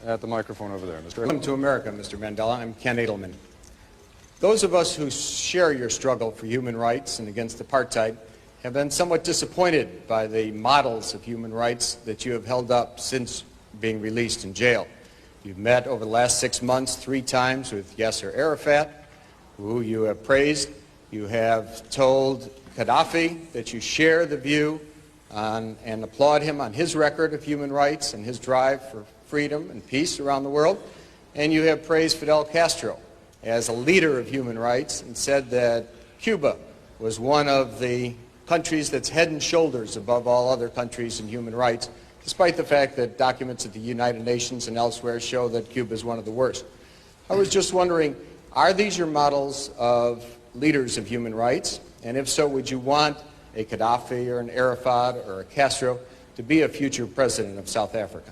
at the microphone over there, Mr. Welcome to America, Mr. Mandela. I'm Ken Edelman. Those of us who share your struggle for human rights and against apartheid have been somewhat disappointed by the models of human rights that you have held up since being released in jail. You've met over the last 6 months 3 times with Yasser Arafat, who you have praised. You have told Gaddafi that you share the view on, and applaud him on his record of human rights and his drive for freedom and peace around the world. And you have praised Fidel Castro as a leader of human rights and said that Cuba was one of the countries that's head and shoulders above all other countries in human rights, despite the fact that documents at the United Nations and elsewhere show that Cuba is one of the worst. I was just wondering, are these your models of leaders of human rights? And if so, would you want a Gaddafi or an Arafat or a Castro to be a future president of South Africa?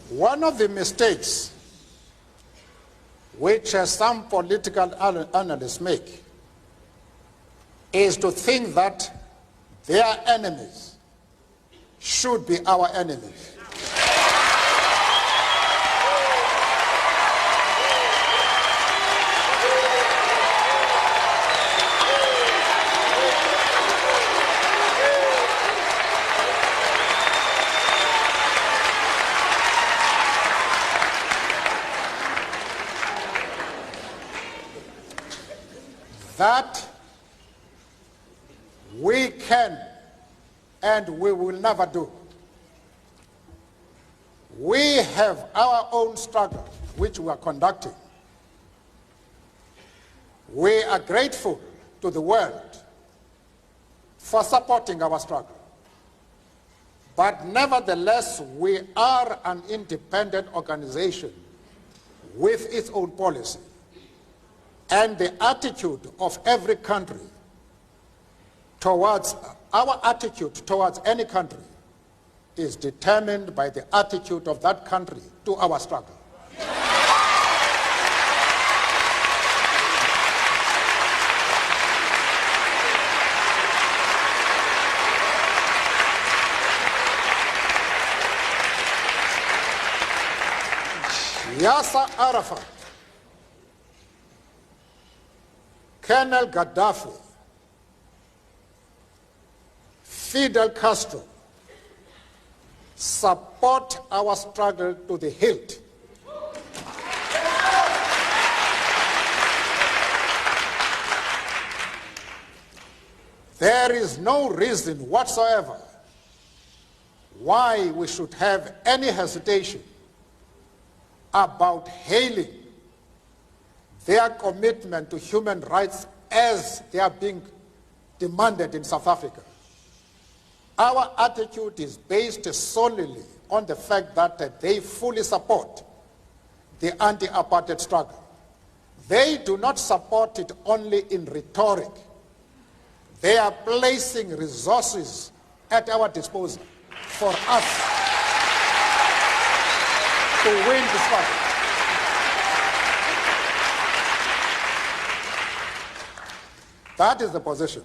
One of the mistakes which some political analysts make is to think that their enemies should be our enemies. That we can and we will never do. We have our own struggle which we are conducting. We are grateful to the world for supporting our struggle. But nevertheless, we are an independent organization with its own policy. And the attitude of every country towards, our attitude towards any country is determined by the attitude of that country to our struggle. Yasser Arafat, Colonel Gaddafi, Fidel Castro support our struggle to the hilt. There is no reason whatsoever why we should have any hesitation about hailing their commitment to human rights as they are being demanded in South Africa. Our attitude is based solely on the fact that they fully support the anti-apartheid struggle. They do not support it only in rhetoric. They are placing resources at our disposal for us to win the struggle. That is the position.